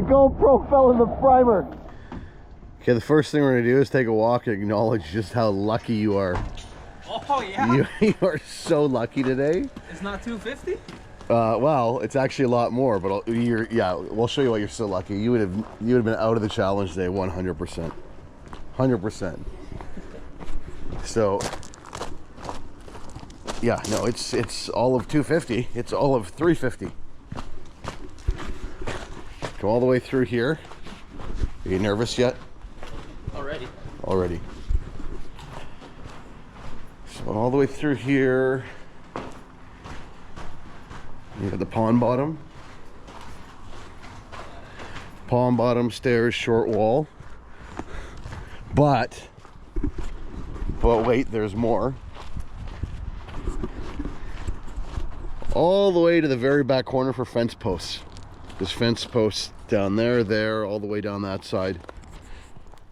GoPro fell in the primer. Okay, the first thing we're gonna do is take a walk and acknowledge just how lucky you are. Oh yeah? You are so lucky today. It's not 250? Well, it's actually a lot more, but yeah, we'll show you why you're so lucky. You would have been out of the challenge today 100%. 100%. So yeah, no, it's all of 250. It's all of 350. Go all the way through here. Are you nervous yet? Already. So all the way through here. You have the pond bottom. Pond bottom, stairs, short wall. But wait, there's more. All the way to the very back corner for fence posts. There's fence posts down there, all the way down that side.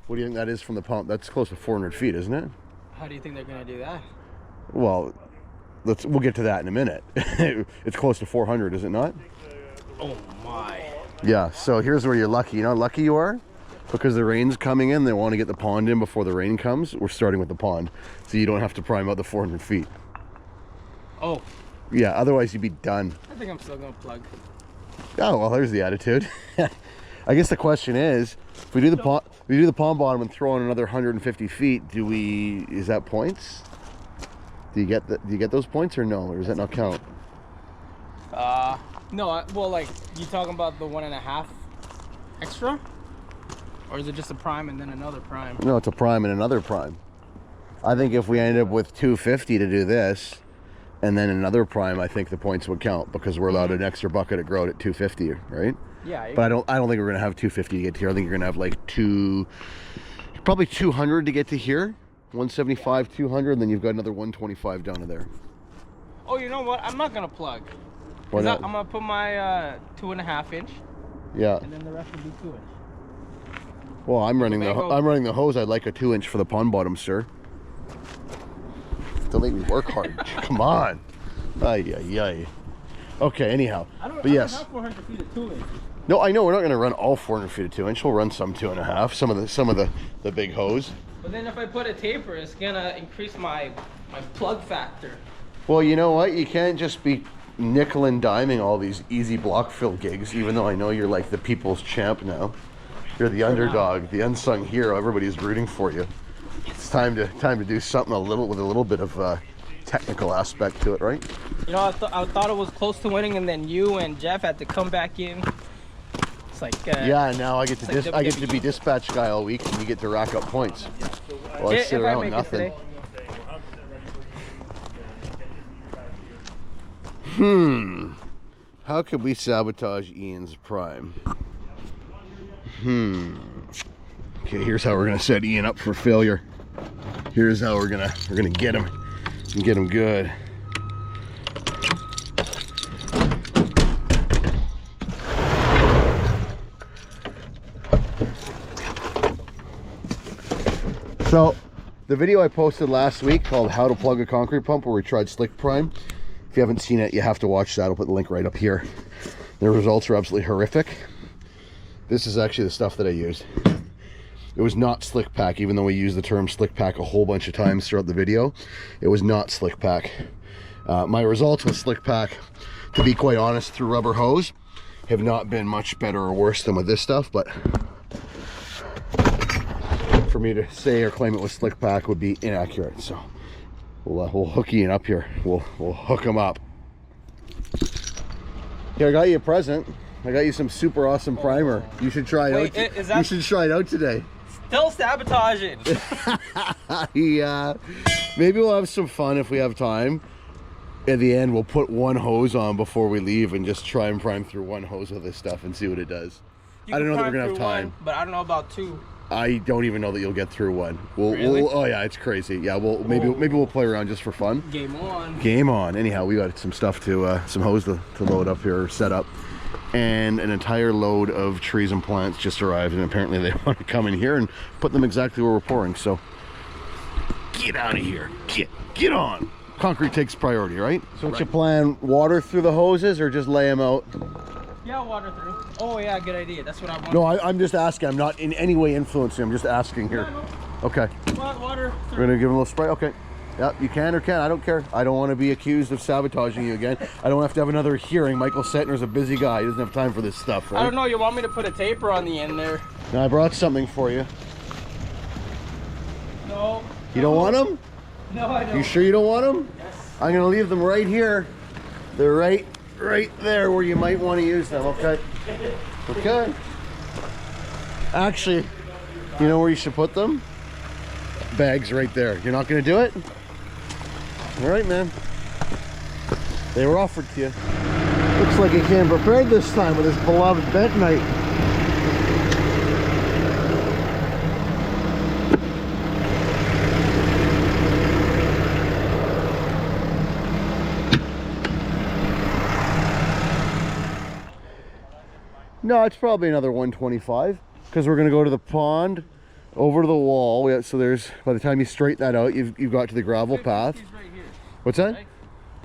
What do you think that is from the pump? That's close to 400 feet, isn't it? How do you think they're gonna do that? Well, we'll get to that in a minute. It's close to 400, is it not? Oh my. Yeah, so here's where you're lucky. You know how lucky you are? Because the rain's coming in, they want to get the pond in before the rain comes. We're starting with the pond, so you don't have to prime out the 400 feet. Oh. Yeah, otherwise you'd be done. I think I'm still gonna plug. Oh, well, there's the attitude. I guess the question is, if we do the pond bottom and throw in another 150 feet, is that points? Do you get those points or no, or does that not count? No, well, like, you talking about the 1.5 extra? Or is it just a prime and then another prime? No, it's a prime and another prime. I think if we end up with 250 to do this, and then another prime, I think the points would count because we're allowed an extra bucket of grout at 250, right? Yeah. But I don't think we're gonna have 250 to get to here. I think you're gonna have like probably 200 to get to here. 175, 200, and then you've got another 125 down to there. Oh, you know what? I'm not gonna plug. Why not? I'm gonna put my 2.5 inch. Yeah. And then the rest will be 2 inch. Well, I'm running the hose. I'd like a 2 inch for the pond bottom, sir. Don't make me work hard. Come on. Ay. Okay, anyhow. I don't yes. have 400 feet at 2 inch. No, I know we're not going to run all 400 feet at 2 inch. We'll run some 2.5. Some of the big hose. But then if I put a taper, it's gonna increase my plug factor. Well, you know what? You can't just be nickel and diming all these easy block fill gigs. Even though I know you're like the people's champ now. You're the underdog, the unsung hero. Everybody's rooting for you. It's time to do something with a little bit of technical aspect to it, right? You know, I thought it was close to winning, and then you and Jeff had to come back in. It's like yeah. Now I get to be dispatch guy all week, and you get to rack up points. While I sit around with nothing. How could we sabotage Ian's prime? Okay, here's how we're gonna set Ian up for failure. Here's how we're gonna get him and get him good. So the video I posted last week called How to Plug a Concrete Pump, where we tried slick prime. If you haven't seen it, you have to watch that. I'll put the link right up here. The results are absolutely horrific. This is actually the stuff that I used. It was not slick pack, even though we used the term slick pack a whole bunch of times throughout the video. It was not slick pack. My results with slick pack, to be quite honest, through rubber hose, have not been much better or worse than with this stuff, but for me to say or claim it was slick pack would be inaccurate. So we'll hook Ian up here. We'll hook him up. Here, I got you a present. I got you some super awesome primer. You should try it out. You should try it out today. Still sabotaging. Yeah. Maybe we'll have some fun if we have time. At the end, we'll put one hose on before we leave and just try and prime through one hose of this stuff and see what it does. I don't know that we're gonna have time. But I don't know about two. I don't even know that you'll get through one. Really? Oh yeah, it's crazy. Yeah, maybe we'll play around just for fun. Game on. Game on. Anyhow, we got some stuff some hose to load up here, set up. And an entire load of trees and plants just arrived, and apparently they want to come in here and put them exactly where we're pouring. So get out of here. Get on. Concrete takes priority, right? So what's your plan? Water through the hoses or just lay them out? Yeah, water through. Oh yeah, good idea. That's what I want. No, I'm just asking. I'm not in any way influencing. I'm just asking here. Yeah, no. Okay. Water through. We're gonna give him a little spray. Okay. Yeah, you can or can't. I don't care. I don't want to be accused of sabotaging you again. I don't have to have another hearing. Michael Settner's a busy guy. He doesn't have time for this stuff, right? I don't know. You want me to put a taper on the end there? Now, I brought something for you. No. You don't want them? No, I don't. You sure you don't want them? Yes. I'm gonna leave them right here. They're right there where you might want to use them. Okay. Okay. Actually, you know where you should put them? Bags right there. You're not gonna do it? All right, man. They were offered to you. Looks like he came prepared this time with his beloved bentonite. No, it's probably another 125 because we're gonna go to the pond, over to the wall. So there's, by the time you straighten that out, you've got to the gravel path. Right here. What's that?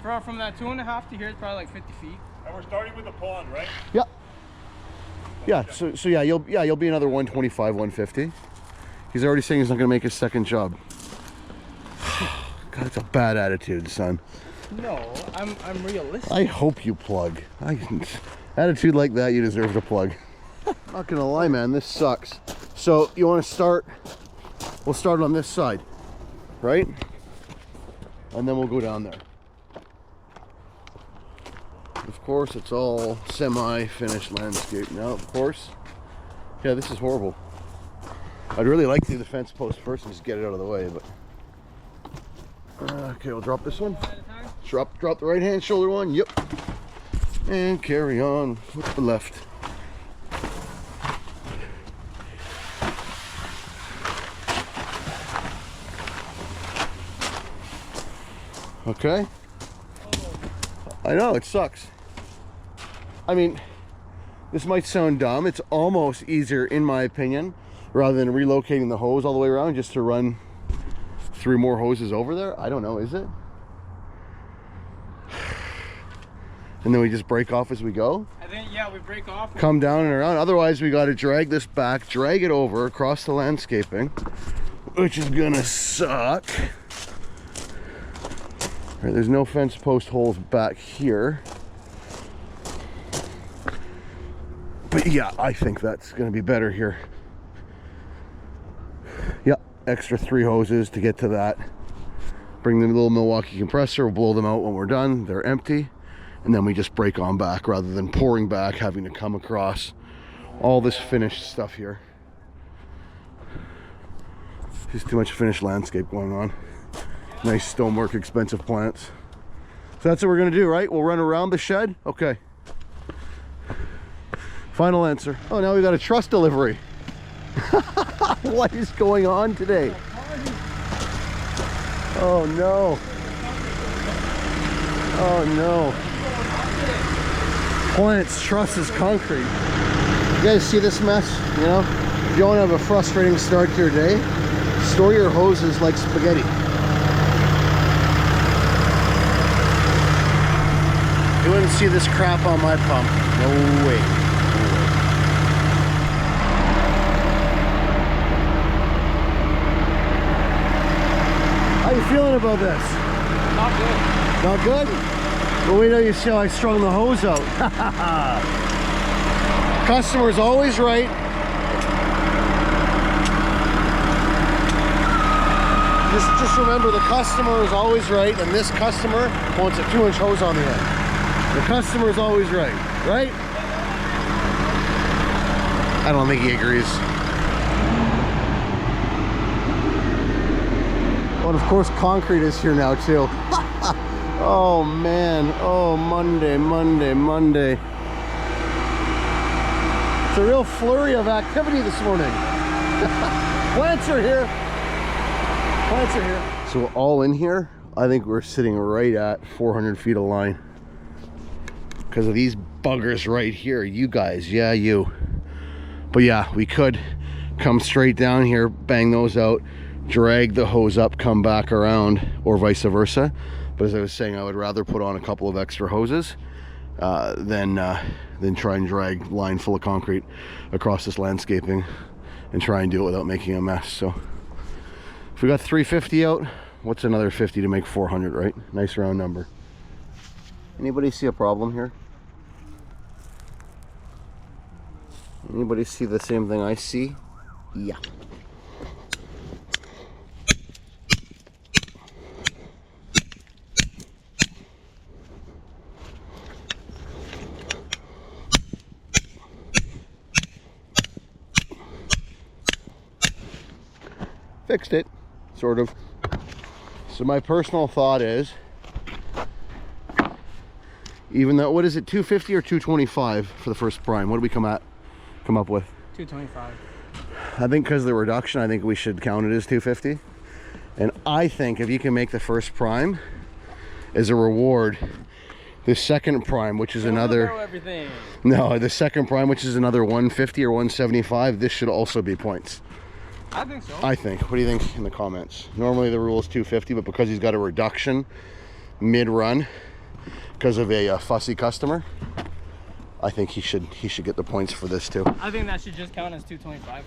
Right? From that 2.5 to here, it's probably like 50 feet. And we're starting with the pond, right? Yeah. Yeah. So yeah, you'll be another 125, 150. He's already saying he's not gonna make his second job. God, that's a bad attitude, son. No, I'm realistic. I hope you plug. Attitude like that, you deserve to plug. Not gonna lie, man, this sucks. So you want to start? We'll start on this side, right? And then we'll go down there. Of course, it's all semi-finished landscape now. Of course. Yeah, this is horrible. I'd really like to do the fence post first and just get it out of the way, but. Okay, we'll drop this one. Drop the right hand shoulder one. Yep. And carry on with the left. Okay. I know, it sucks. I mean, this might sound dumb. It's almost easier, in my opinion, rather than relocating the hose all the way around, just to run 3 more hoses over there. I don't know, is it? And then we just break off as we go? I think, yeah, we break off. Come down and around. Otherwise, we got to drag this back, drag it over across the landscaping, which is gonna suck. Right, there's no fence post holes back here. But yeah, I think that's gonna be better here. Yeah, extra 3 hoses to get to that. Bring the little Milwaukee compressor, we'll blow them out when we're done. They're empty. And then we just break on back rather than pouring back, having to come across all this finished stuff here. Just too much finished landscape going on. Nice stonework, expensive plants. So that's what we're gonna do, right? We'll run around the shed. Okay. Final answer. Oh, now we got a truss delivery. What is going on today? Oh no. Oh no. Plants, trusses, concrete. You guys see this mess? You know, if you want to have a frustrating start to your day, store your hoses like spaghetti. You wouldn't see this crap on my pump. No way. How you feeling about this? Not good. Not good? Well, wait till you see how I strung the hose out. Customer's always right. Just remember, the customer is always right, and this customer wants a 2-inch hose on the end. The customer is always right, right? I don't think he agrees. Oh, and of course, concrete is here now too. Oh man, oh Monday. It's a real flurry of activity this morning. Plants are here. Plants are here. So all in here, I think we're sitting right at 400 feet of line. Because of these buggers right here, you guys, yeah, you. But yeah, we could come straight down here, bang those out, drag the hose up, come back around, or vice versa. But as I was saying, I would rather put on a couple of extra hoses than try and drag line full of concrete across this landscaping and try and do it without making a mess. So if we got 350 out, what's another 50 to make 400, right? Nice round number. Anybody see a problem here? Anybody see the same thing I see? Yeah. Fixed it, sort of. So my personal thought is, even though, what is it, 250 or 225 for the first prime? What do we come up with? 225. I think because of the reduction, I think we should count it as 250. And I think if you can make the first prime as a reward, the second prime, which is another, no, the second prime, which is another 150 or 175, this should also be points. I think so. I think. What do you think in the comments? Normally the rule is 250, but because he's got a reduction mid-run because of a fussy customer, I think he should get the points for this too. I think that should just count as 225.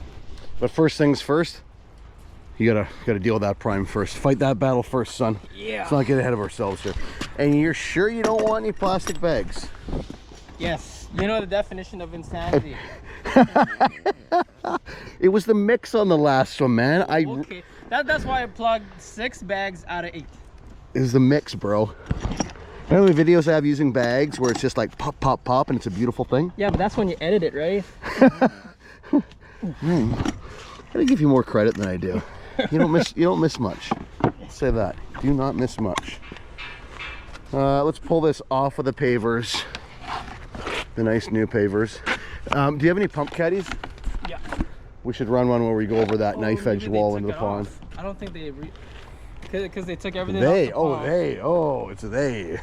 But first things first, you gotta deal with that prime first. Fight that battle first, son. Yeah. Let's not get ahead of ourselves here. And you're sure you don't want any plastic bags? Yes. You know the definition of insanity. It was the mix on the last one, man. Okay. That's why I plugged 6 bags out of 8. It was the mix, bro. You know the videos I have using bags where it's just like pop, pop, pop, and it's a beautiful thing? Yeah, but that's when you edit it, right? I gotta give you more credit than I do. You don't miss much. I'll say that. Do not miss much. Let's pull this off of the pavers. The nice new pavers. Do you have any pump caddies? Yeah. We should run one where we go over that knife edge wall into the pond. I don't think they because they took everything it's they.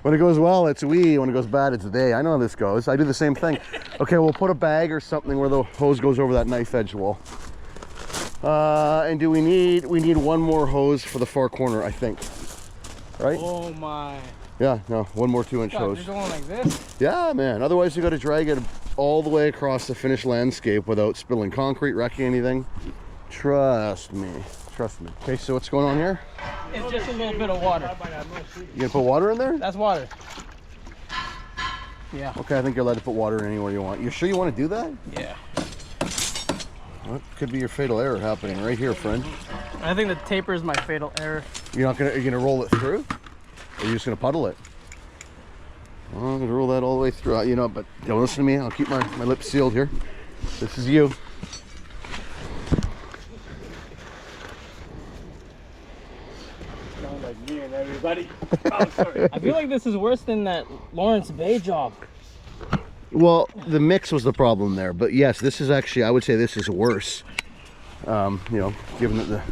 When it goes well, it's we. When it goes bad, it's they. I know how this goes. I do the same thing. Okay, we'll put a bag or something where the hose goes over that knife edge wall. And do we need one more hose for the far corner, I think. Right? Oh my. Yeah, no, one more 2-inch hose. You're going like this? Yeah, man. Otherwise, you got to drag it all the way across the finished landscape without spilling concrete, wrecking anything. Trust me. Trust me. Okay, so what's going on here? It's just a little bit of water. You gonna put water in there? That's water. Yeah. Okay, I think you're allowed to put water in anywhere you want. You sure you want to do that? Yeah. What could be your fatal error happening right here, friend? I think the taper is my fatal error. You're gonna roll it through? Or are you just gonna puddle it? Well, I'm gonna roll that all the way through. You know, but don't listen to me. I'll keep my lips sealed here. This is you. Sound like me and everybody. Oh, sorry. I feel like this is worse than that Lawrence Bay job. Well, the mix was the problem there, but yes, this is actually, I would say this is worse. You know, given that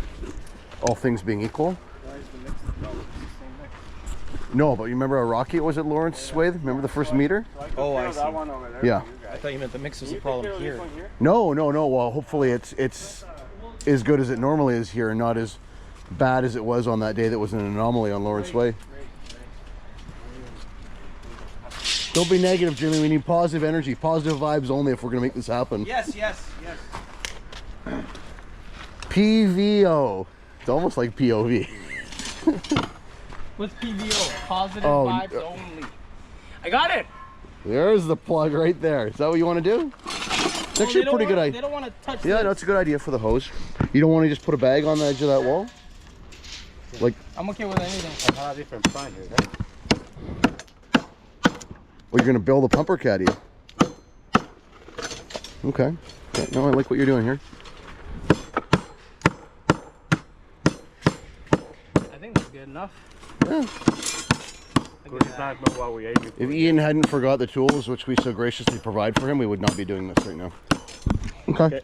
all things being equal. Why is the mix the problem? It's the same mix. No, but you remember how rocky it was at Lawrence Way? Remember the first meter? So I see. That one over there. Yeah. I thought you meant the mix was the problem here. No. Well, hopefully it's as good as it normally is here and not as bad as it was on that day that was an anomaly on Lawrence Way. Don't be negative, Jimmy. We need positive energy, positive vibes only if we're going to make this happen. Yes. PVO. It's almost like POV. What's PVO? Positive Oh, vibes only. I got it. There's the plug right there. Is that what you want to do? It's actually a pretty good idea. They don't want to touch Yeah, this. no, it's a good idea for the hose. You don't want to just put a bag on the edge of that wall? Like, I'm okay with anything. I have a different sign here, right? or you're going to build a pumper caddy. Okay. Yeah, no, I like what you're doing here. I think that's good enough. Yeah. It's not what we aiming for. If Ian hadn't forgot the tools, which we so graciously provide for him, we would not be doing this right now. Okay.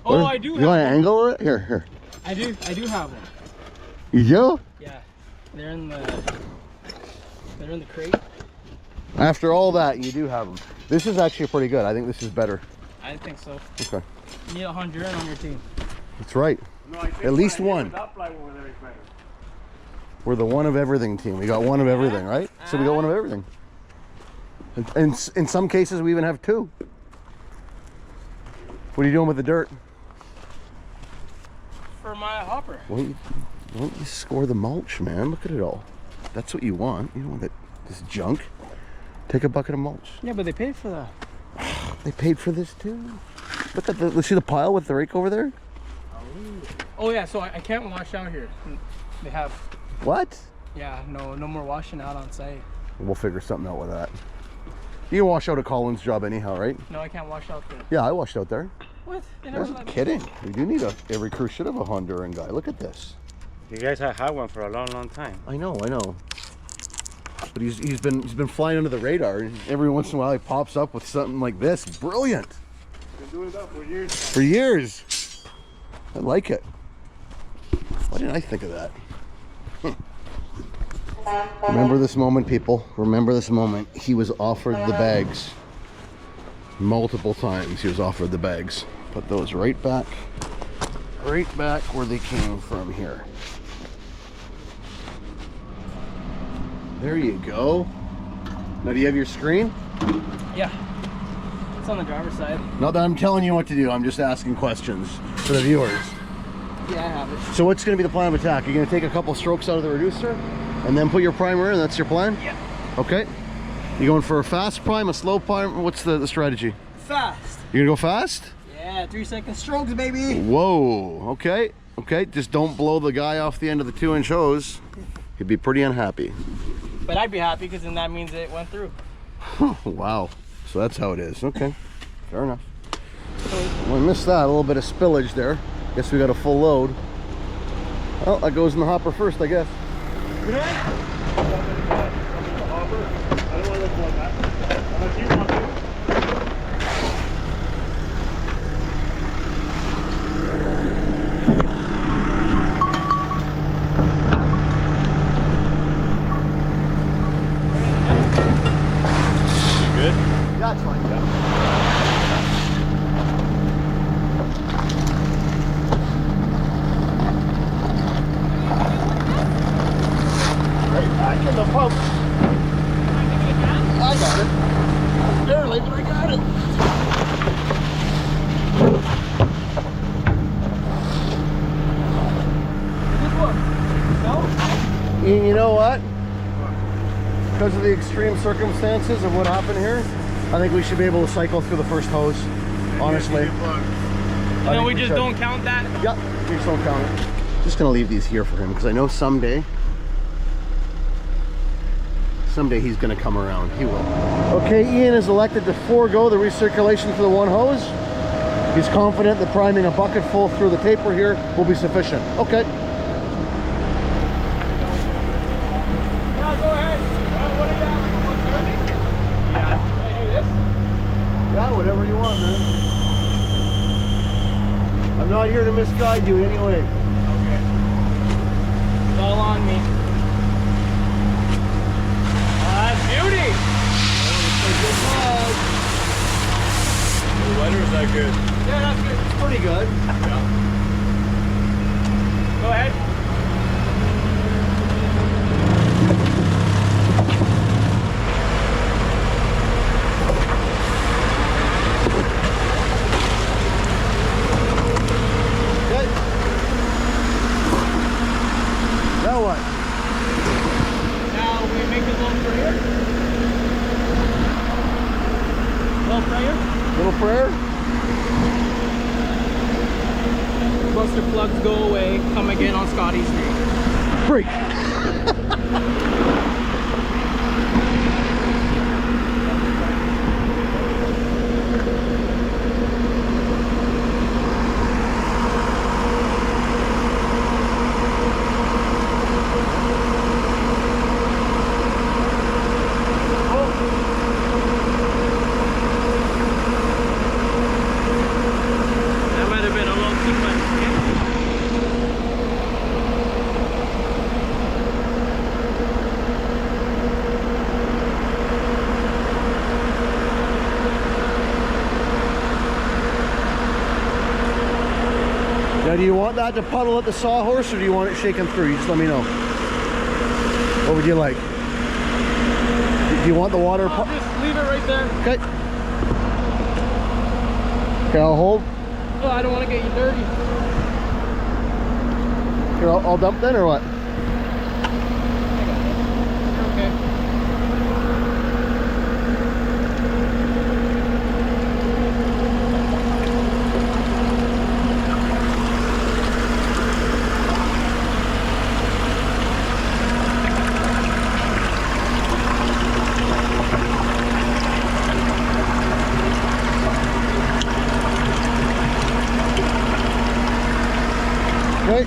Oh, I do You want to have one. angle it? Here. I do have one. You do? Yeah. They're in the crate. After all that, you do have them. This is actually pretty good. I think this is better. I think so. Okay. You need a Honduran on your team. That's right. No, I think At least what I did one. with that plywood over there is better. We're the one of everything team. We got one of everything, right? So we got one of everything. And in some cases, we even have two. What are you doing with the dirt? For my hopper. Why don't you score the mulch, man? Look at it all. That's what you want. You don't want this junk. Take a bucket of mulch. Yeah, but they paid for that. They paid for this too. Look at the, see the pile with the rake over there? Oh yeah, so I can't wash out here. They have, What? yeah, no more washing out on site. We'll figure something out with that. You can wash out a Collins job anyhow, right? No, I can't wash out there. Yeah, I washed out there. What? They never I'm let me. kidding. We do need every crew should have a Honduran guy. Look at this. You guys have had one for a long time. I know. But he's been flying under the radar. And every once in a while he pops up with something like this. Brilliant. Been doing that for years. For years. I like it. Why didn't I think of that? Remember this moment, people. Remember this moment. He was offered the bags. Multiple times he was offered the bags. Put those right back where they came from here. There you go. Now, do you have your screen? Yeah. It's on the driver's side. Not that I'm telling you what to do. I'm just asking questions for the viewers. Yeah, I have it. So what's going to be the plan of attack? You're going to take a couple strokes out of the reducer and then put your primer in? That's your plan? Yeah. Okay. You going for a fast prime, a slow prime? What's the strategy? Fast. You're going to go fast? Yeah, 3-second strokes, baby. Whoa. Okay. Okay. Just don't blow the guy off the end of the 2-inch hose. He'd be pretty unhappy. But I'd be happy because then that means it went through. Wow. So that's how it is. Okay. Fair enough. Well, I missed that. A little bit of spillage there. Guess we got a full load. Well, that goes in the hopper first, I guess. Yeah, it's fine. Right back in the pump. I got it. Barely, but I got it. You know what? Because of the extreme circumstances of what happened here, I think we should be able to cycle through the first hose, honestly. And then we just don't count that? Yeah, we just don't count it. Just gonna leave these here for him because I know someday he's gonna come around. He will. Okay, Ian is elected to forego the recirculation for the one hose. He's confident that priming a bucket full through the taper here will be sufficient. Okay. Yeah, whatever you want, man. I'm not here to misguide you anyway. Okay. It's all on me. Beauty! The weather is that good? Yeah, that's good. It's pretty good. Yeah. Go ahead. Good. Now what? Now we make a little prayer. Little prayer. Little prayer? Buster plugs go away. Come again on Scotty's name. Break. That might have been a little too much. Now, do you want that to puddle at the sawhorse or do you want it shaken through? You just let me know. What would you like? Do you want the water? I'll just leave it right there. Okay. Okay, I'll hold. Oh, I don't want to get you dirty. Here, I'll dump then, or what? Okay. Okay.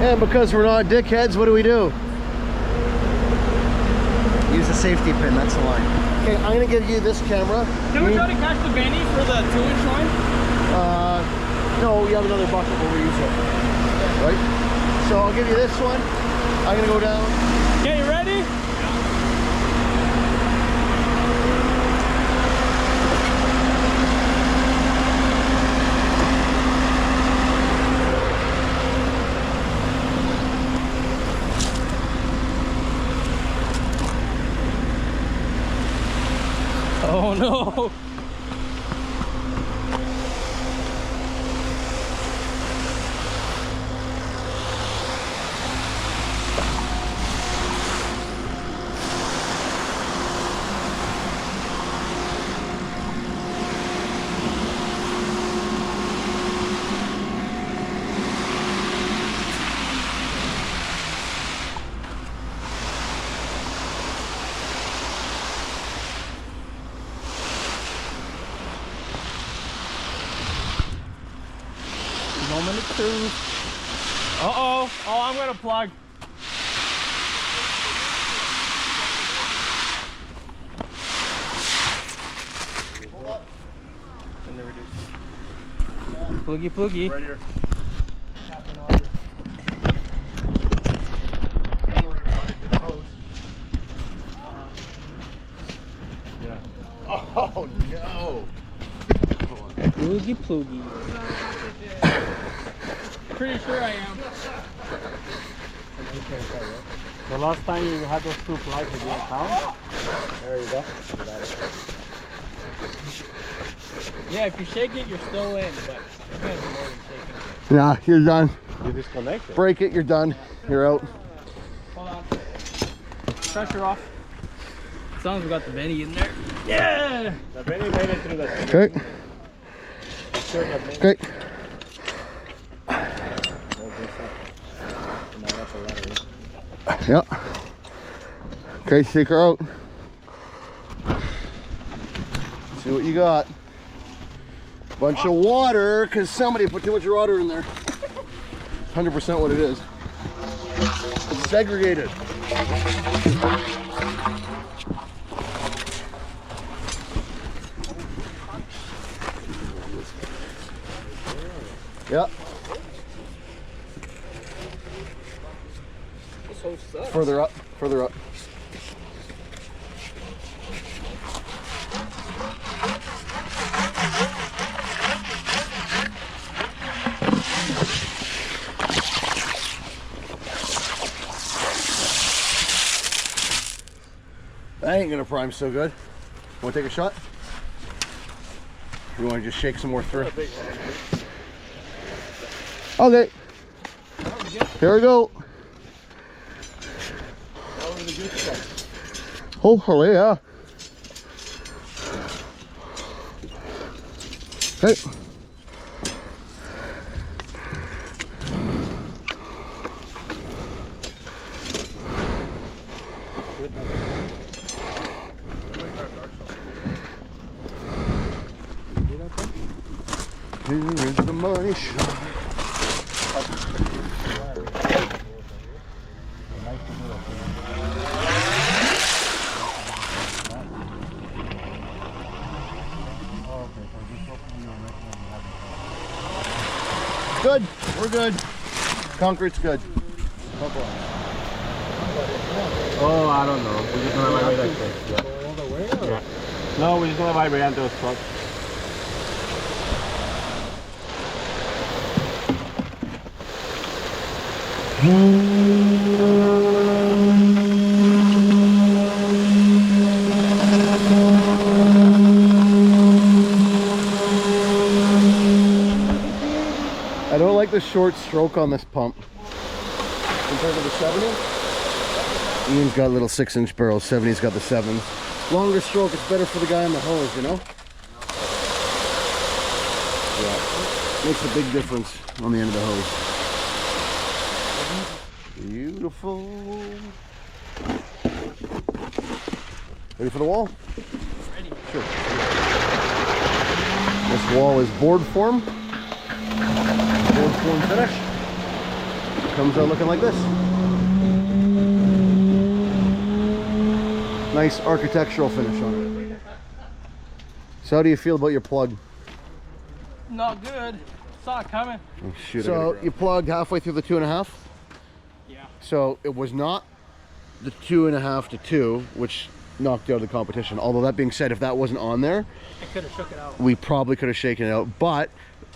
And because we're not dickheads, what do? Use a safety pin, that's the line. Okay, I'm gonna give you this camera. Can we try to catch the Benny for the 2-inch line? No, we have another bucket where we use it. Right? So I'll give you this one. I'm gonna go down. Okay, you ready? Oh no! Moment of truth. Uh-oh. Oh, I'm gonna plug. Pluggy, pluggy. Right here. Oh no! Pluggy, pluggy. Pretty sure I am. The last time you had those 2 plugs, you didn't count? There you go. Yeah, if you shake it, you're still in, but you're gonna be more than shaking it. Nah, you're done. You disconnected. Break it, you're done. You're out. Hold on. Pressure off. As long as we got the Benny in there. Yeah! The Benny made it through the Okay. Sure, the Benny. Okay. Yeah. Okay, shake her out. See what you got. Bunch of water, because somebody put too much water in there. 100% what it is. It's segregated. Yeah. Further up, further up. That ain't gonna prime so good. Want to take a shot? Or you want to just shake some more through? Okay. Here we go. Oh, yeah. Okay. Here is the money shot. Good. We're good. Concrete's good. Oh, I don't know. We're just gonna vibrate like this. Yeah. No, we're just gonna vibrate until it stops. I don't like the short stroke on this pump compared to the 70. Ian's got little 6-inch barrels, 70's got the 7s. Longer stroke, it's better for the guy on the hose, you know? Yeah, makes a big difference on the end of the hose. Beautiful. Ready for the wall? Ready. Sure. This wall is board form. Board form finish. Comes out looking like this. Nice architectural finish on it. So how do you feel about your plug? Not good. Saw it coming. Oh, shoot, so you plugged halfway through the 2.5? Yeah. So it was not the 2.5 to 2, which knocked out the competition. Although that being said, if that wasn't on there, I could have shook it out. we probably could have shaken it out. But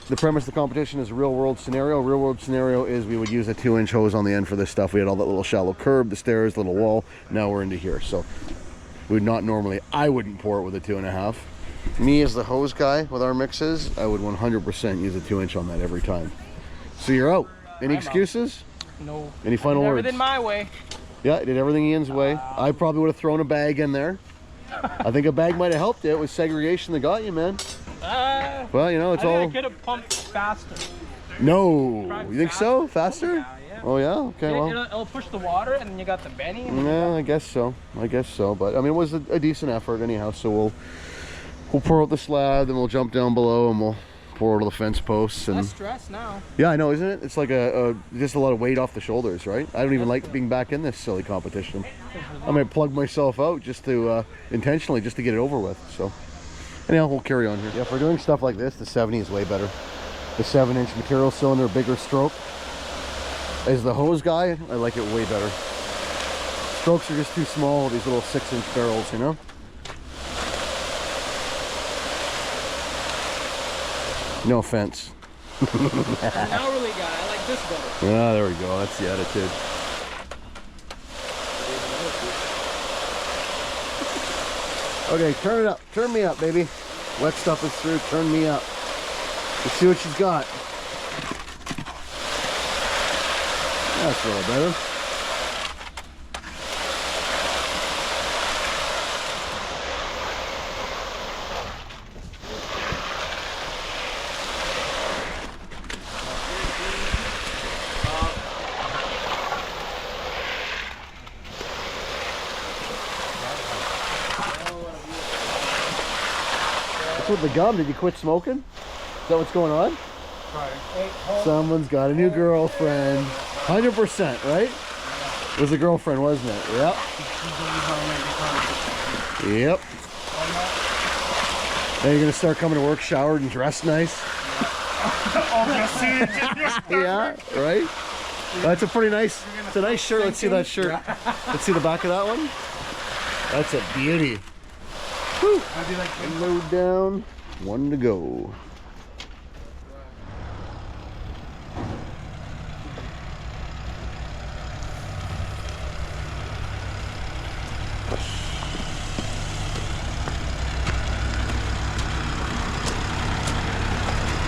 the premise of the competition is real world scenario. Real world scenario is we would use a 2-inch hose on the end for this stuff. We had all that little shallow curb, the stairs, little wall. Now we're into here. So we would not normally, I wouldn't pour it with a 2.5. Me as the hose guy with our mixes, I would 100% use a 2-inch on that every time. So you're out. Any excuses? No. Any final words? Everything my way. Yeah, I did everything Ian's way. I probably would have thrown a bag in there. I think a bag might have helped. It was segregation that got you, man. Well, you know, it's all. I could have pumped faster. No, you think so? Faster? Oh yeah. Okay. Well. It'll push the water, and then you got the benny. Yeah, I guess so. I guess so. But I mean, it was a decent effort anyhow. So we'll pour out the slab, then we'll jump down below, and we'll pour out the fence posts. And less stress now. yeah, I know, isn't it? It's like just a lot of weight off the shoulders, right? I don't even like being back in this silly competition. I might plug myself out just to intentionally just to get it over with. So anyhow, we'll carry on here. Yeah, if we're doing stuff like this, the 70 is way better. The 7-inch material cylinder, bigger stroke. As the hose guy, I like it way better. Strokes are just too small, these little 6-inch barrels, you know? No offense. Now really got it. I like this better. Ah, there we go. That's the attitude. Okay, turn it up. Turn me up, baby. Wet stuff is through. Turn me up. Let's see what she's got. That's a little better. What's with the gum? Did you quit smoking? Is that what's going on? Someone's got a new girlfriend. 100%, right? It was a girlfriend, wasn't it? Yep. Yep. Now you're gonna start coming to work showered and dressed nice. Yeah, right? That's a pretty nice, it's a nice shirt. Let's see that shirt. Let's see the back of that one. That's a beauty. Whew. Load down, one to go.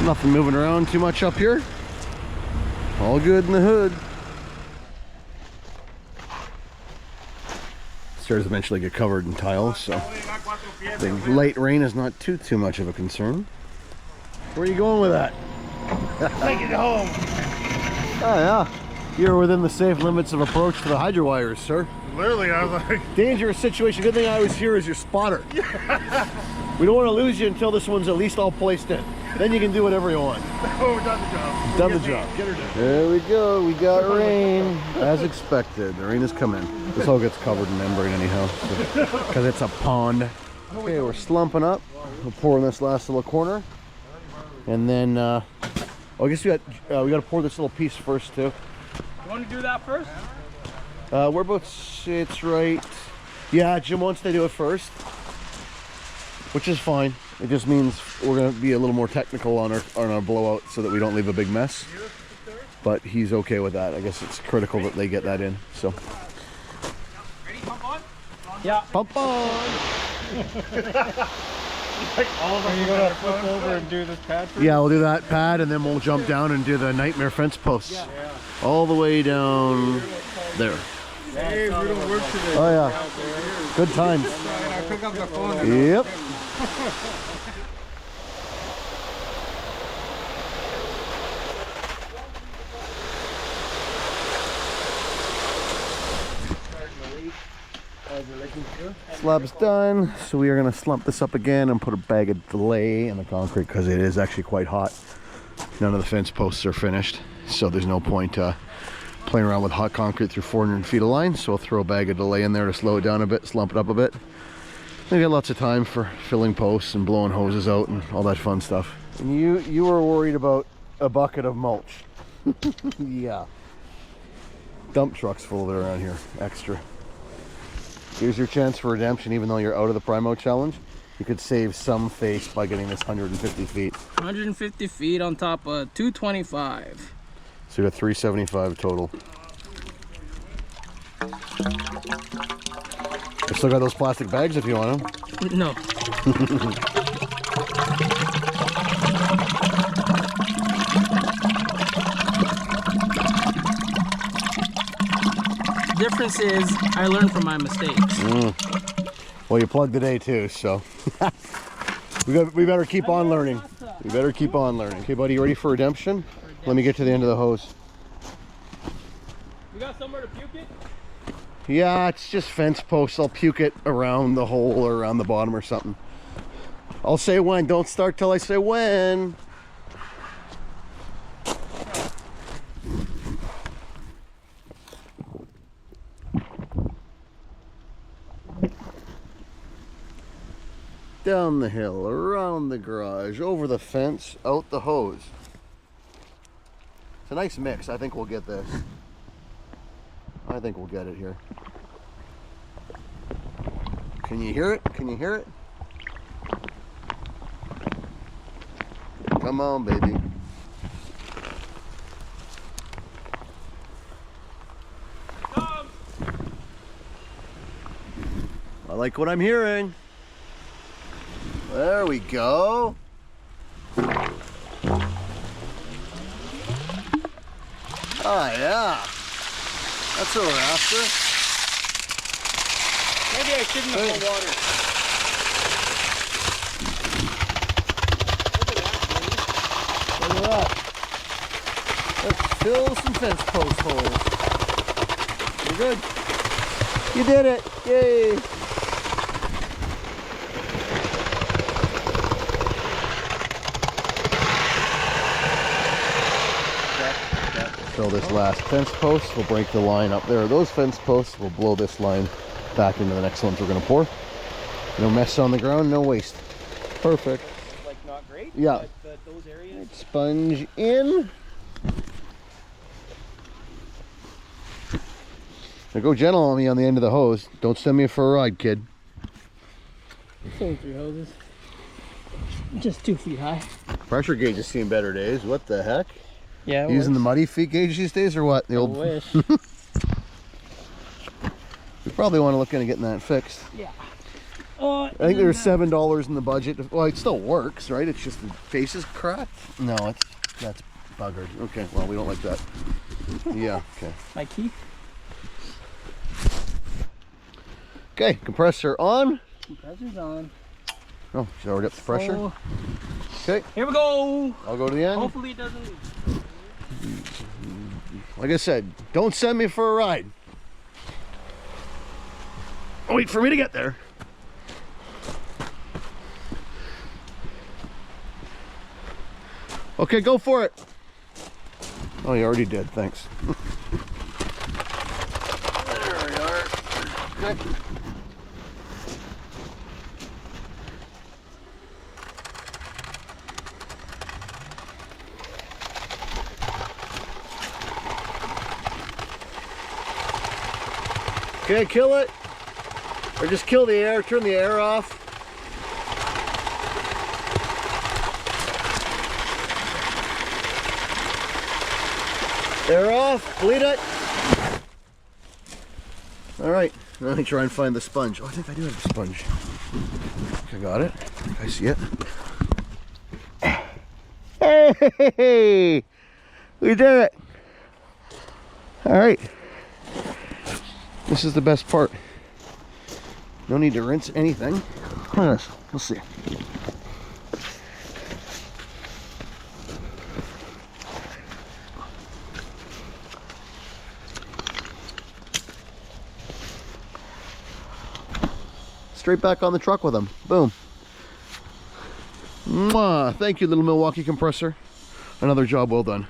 Nothing moving around too much up here. All good in the hood. Stairs eventually get covered in tiles, so the light rain is not too much of a concern. Where are you going with that? Take it home. Oh yeah, you're within the safe limits of approach to the hydro wires, sir. Literally, I was like, Dangerous situation. Good thing I was here as your spotter. We don't want to lose you until this one's at least all placed in. Then you can do whatever you want. oh, we're done the job. Done the job. Get her done. There we go. We got rain, as expected. The rain has come in. This all gets covered in membrane anyhow, because it's a pond. Okay, we're slumping up. We'll pour in this last little corner, and then oh, I guess we got to pour this little piece first too. You want to do that first? Whereabouts? It's right. Yeah, Jim wants to do it first, which is fine. It just means we're gonna be a little more technical on our blowout so that we don't leave a big mess. but he's okay with that. I guess it's critical that they get that in. So Ready? Pump on? Yeah. pump on. All of us are gonna flip over and do this pad for Yeah, we'll do that pad, and then we'll jump down and do the nightmare fence posts all the way down there. Hey, we don't work today. Oh yeah, good times. I pick up the phone. Yep. Slab's done, so we are going to slump this up again and put a bag of delay in the concrete because it is actually quite hot. None of the fence posts are finished, so there's no point playing around with hot concrete through 400 feet of line. So we'll throw a bag of delay in there to slow it down a bit, slump it up a bit. We got lots of time for filling posts and blowing hoses out and all that fun stuff. And you were worried about a bucket of mulch. Yeah. Dump trucks full of it around here, extra. Here's your chance for redemption. Even though you're out of the Primo challenge, you could save some face by getting this 150 feet. 150 feet on top of 225. So you got 375 total. I still got those plastic bags if you want them. No. Difference is I learned from my mistakes. Well, you plugged today too, so we better keep on learning. We better keep on learning. Okay, buddy, you ready for redemption? Let me get to the end of the hose. You got somewhere to puke it? Yeah, it's just fence posts. I'll puke it around the hole or around the bottom or something. I'll say when. Don't start till I say when. Down the hill, around the garage, over the fence, out the hose. It's a nice mix. I think we'll get this. I think we'll get it here. Can you hear it? Can you hear it? Come on, baby. I like what I'm hearing. There we go. Oh yeah. That's what we're after. Maybe I shouldn't have put water. Look at that. Let's fill some fence post holes. You're good. You did it. Yay. Fill this last fence post. We'll break the line up there. Those fence posts. We'll blow this line back into the next ones we're going to pour. No mess on the ground, no waste. Perfect. Like not great. Yeah. But those areas. Sponge in. Now go gentle on me on the end of the hose. Don't send me for a ride, kid. It's only 3 hoses. Just 2 feet high. Pressure gauge has seen better days. What the heck? Yeah. Using the muddy feet gauge these days or what? The old. I wish. We probably want to look into getting that fixed. Yeah. I think there's $7 in the budget. Well, it still works, right? It's just the face is cracked. No, that's buggered. Okay, well, we don't like that. Yeah, okay. My key. Okay, compressor on. Compressor's on. Oh, she's already up the pressure. Oh, Okay, here we go. I'll go to the end. Hopefully it doesn't. Like I said, don't send me for a ride. Wait for me to get there. Okay, go for it. Oh, you already did. Thanks. There we are. Okay. Okay, kill it. Or just kill the air, turn the air off. They're off. Bleed it. All right. Now let me try and find the sponge. Oh, I think I do have the sponge. I got it. I see it. Hey! We did it. All right. This is the best part. No need to rinse anything. Look at this. Let's see. Straight back on the truck with them. Boom. Mwah. Thank you, little Milwaukee compressor. Another job well done.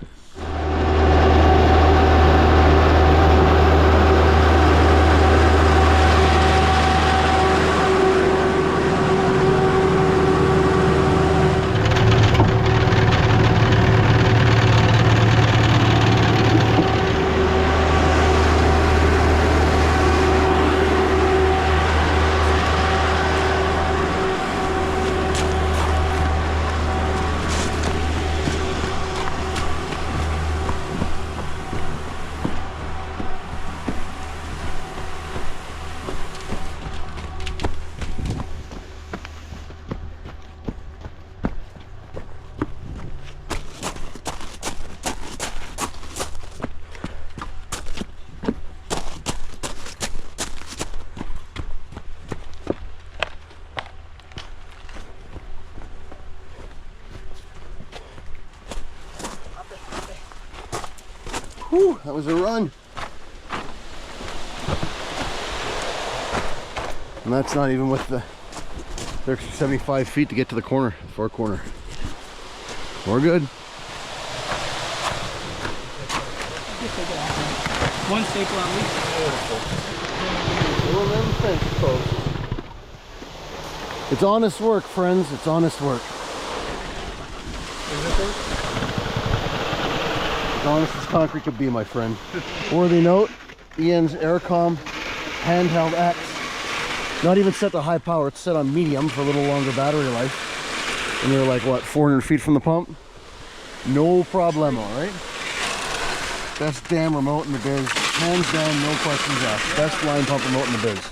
Whew, that was a run. And that's not even with the extra 75 feet to get to the corner, far corner. We're good. One staple at least. It's honest work, friends. It's honest work. As honest as concrete could be, my friend. Worthy note, Ian's Aircom handheld X. Not even set to high power, it's set on medium for a little longer battery life. And you're like, what, 400 feet from the pump? No problemo, right? Best damn remote in the biz. Hands down, no questions asked. Best line pump remote in the biz.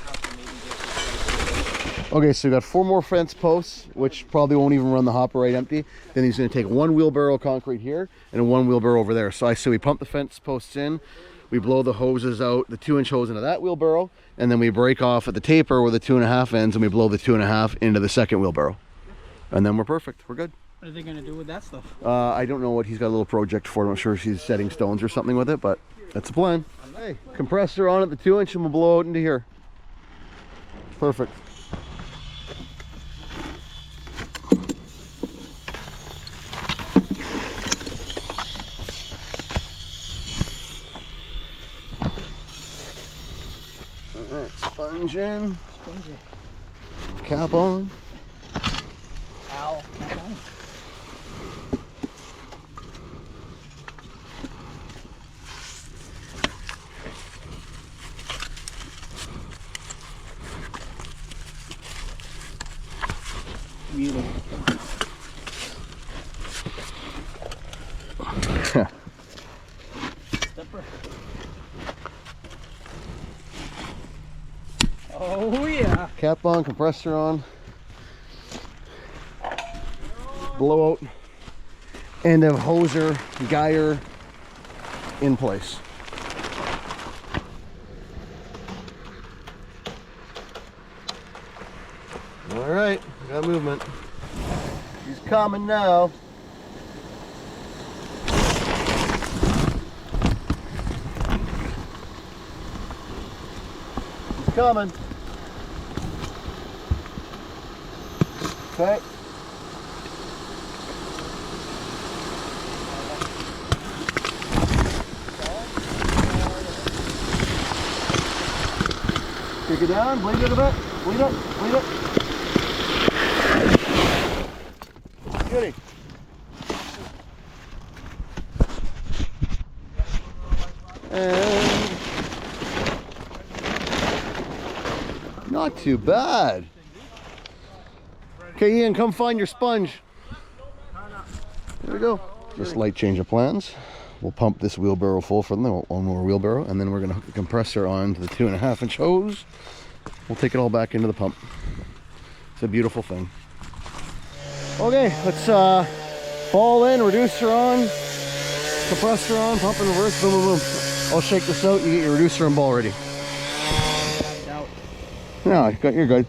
Okay, so we got 4 more fence posts, which probably won't even run the hopper right empty. Then he's going to take 1 wheelbarrow of concrete here and 1 wheelbarrow over there. So I say we pump the fence posts in, we blow the hoses out, the 2-inch hose into that wheelbarrow, and then we break off at the taper where the 2.5 ends, and we blow the 2.5 into the second wheelbarrow. And then we're perfect. We're good. What are they going to do with that stuff? I don't know what he's got a little project for. I'm not sure if he's setting stones or something with it, but that's the plan. Hey, compressor on at the 2-inch and we'll blow out into here. Perfect. Alright, sponge in. Cap on. Ow. Okay. Beautiful. Stepper. Oh yeah. Cap on, compressor on. Blowout. End of hoser, geyer in place. All right, we got movement. He's coming now. He's coming. Okay. Take it down, bleed it a bit. Bleed it, bleed it. Goody. And not too bad. Okay, Ian, come find your sponge. There we go. Just light change of plans. We'll pump this wheelbarrow full for them, one more wheelbarrow, and then we're gonna hook the compressor onto the 2.5-inch hose. We'll take it all back into the pump. It's a beautiful thing. Okay, let's ball in, reducer on, compressor on, pump in reverse, boom, boom, boom. I'll shake this out, you get your reducer and ball ready. No, you're good.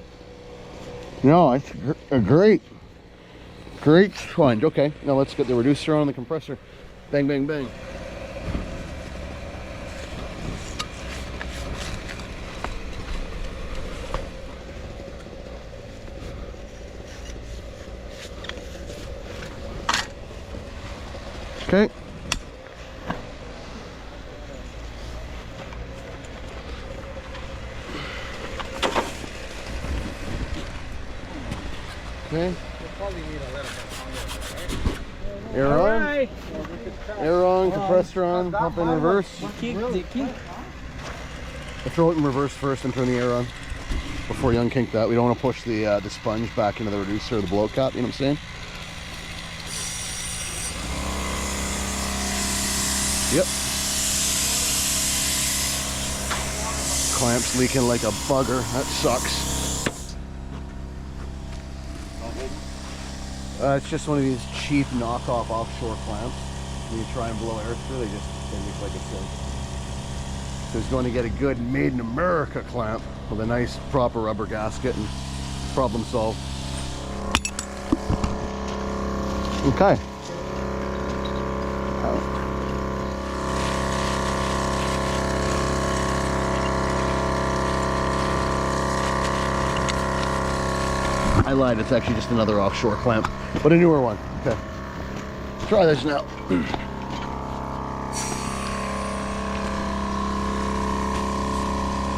No, it's a great sponge. Okay, now let's get the reducer on the compressor. Bang, bang, bang. Okay. Okay. Air on. Air on, compressor on, pump in reverse. I throw it in reverse first and turn the air on before you unkink that. We don't want to push the sponge back into the reducer or the blow cap, you know what I'm saying? Yep. Clamps leaking like a bugger. That sucks. It's just one of these cheap knockoff offshore clamps. When you try and blow air through, they leak like a sieve. So he's going to get a good made in America clamp with a nice proper rubber gasket and problem solved. Okay. I lied, it's actually just another offshore clamp, but a newer one. Okay. Let's try this now.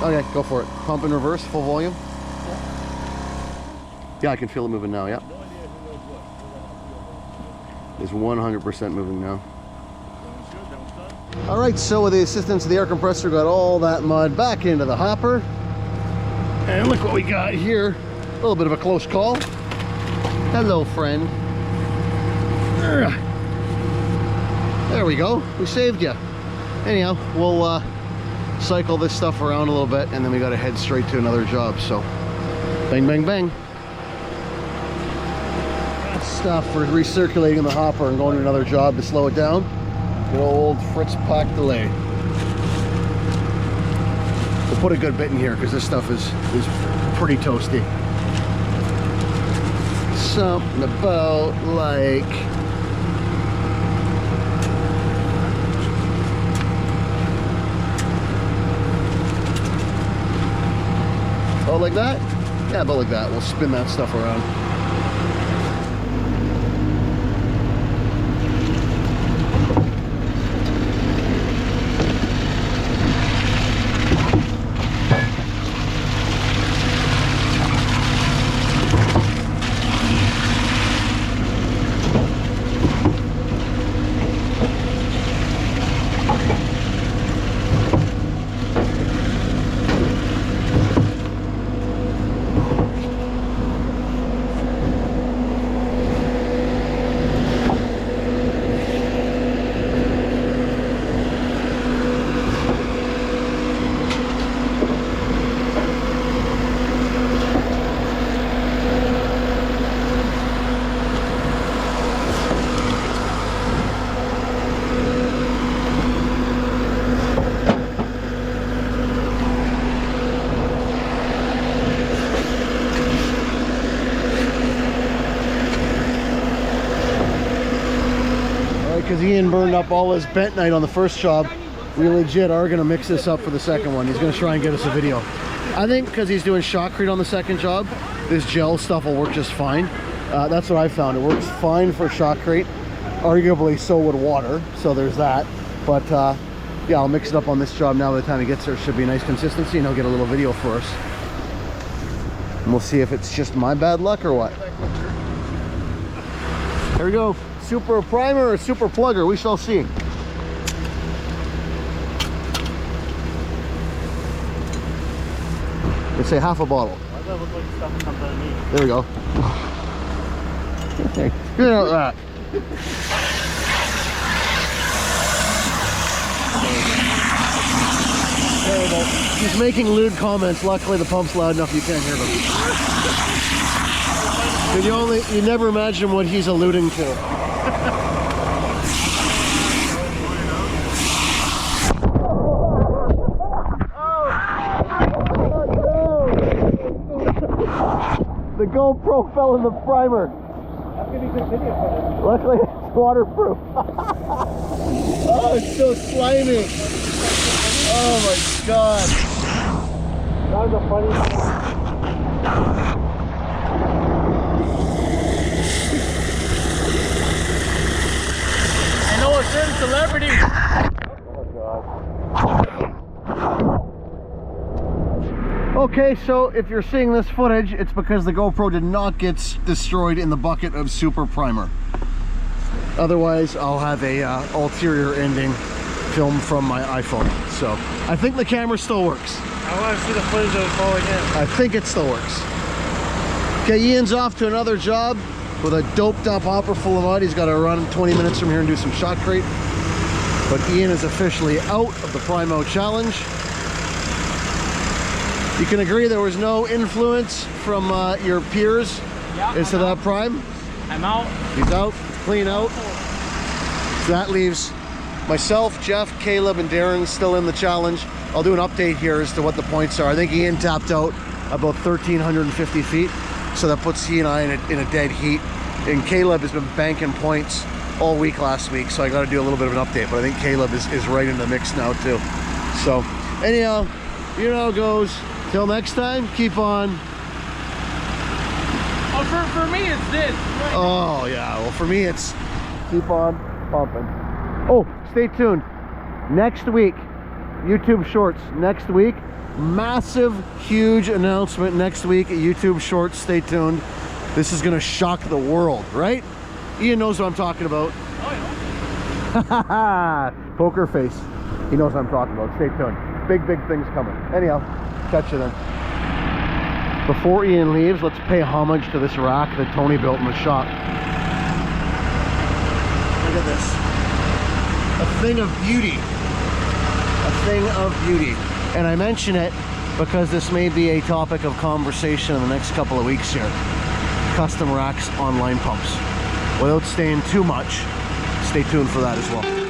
Okay, go for it. Pump in reverse, full volume. Yeah, I can feel it moving now, yeah. It's 100% moving now. All right, so with the assistance of the air compressor, got all that mud back into the hopper. And look what we got here. A little bit of a close call. Hello, friend. There we go. We saved you. Anyhow, we'll cycle this stuff around a little bit, and then we got to head straight to another job. So, bang, bang, bang. Stuff for recirculating the hopper and going to another job to slow it down. Good old Fritz pack delay. We'll put a good bit in here because this stuff is pretty toasty. Something about like about like that? Yeah, about like that. We'll spin that stuff around. Because Ian burned up all his bentonite on the first job, we legit are going to mix this up for the second one. He's going to try and get us a video. I think because he's doing shotcrete on the second job, this gel stuff will work just fine. That's what I found. It works fine for shotcrete. Arguably so would water, so there's that. But yeah, I'll mix it up on this job now. By the time he gets there, it should be a nice consistency, and he'll get a little video for us. And we'll see if it's just my bad luck or what. Here we go. Super primer or super plugger, we shall see. Let's say half a bottle. There we go. Get out that. Terrible. He's making lewd comments. Luckily the pump's loud enough you can't hear them. But you never imagine what he's alluding to. The GoPro fell in the primer. How can you continue for this? Luckily it's waterproof. Oh, it's so slimy. Oh my god. That was a funny thing. I know a certain celebrity. Okay, so if you're seeing this footage, it's because the GoPro did not get destroyed in the bucket of super primer. Otherwise, I'll have a ulterior ending film from my iPhone. So I think the camera still works. I want to see the footage of it falling in. I think it still works. Okay, Ian's off to another job with a doped up hopper full of mud. He's got to run 20 minutes from here and do some shot crate. But Ian is officially out of the Primo Challenge. You can agree there was no influence from your peers into that prime? I'm out. He's out, clean out. So that leaves myself, Jeff, Caleb, and Darren still in the challenge. I'll do an update here as to what the points are. I think Ian tapped out about 1,350 feet. So that puts he and I in a dead heat. And Caleb has been banking points all week last week. So I got to do a little bit of an update. But I think Caleb is right in the mix now too. So anyhow, you know how it goes. Till next time, keep on. Oh, for me it's this. Oh yeah, well for me it's keep on pumping. Oh, stay tuned. Next week, YouTube Shorts. Next week, massive, huge announcement next week at YouTube Shorts. Stay tuned. This is gonna shock the world, right? Ian knows what I'm talking about. Oh, yeah. Poker face. He knows what I'm talking about. Stay tuned. Big things coming. Anyhow, catch you then. Before Ian leaves, let's pay homage to this rack that Tony built in the shop. Look at this. A thing of beauty. A thing of beauty. And I mention it because this may be a topic of conversation in the next couple of weeks here. Custom racks on line pumps. Without staying too much, stay tuned for that as well.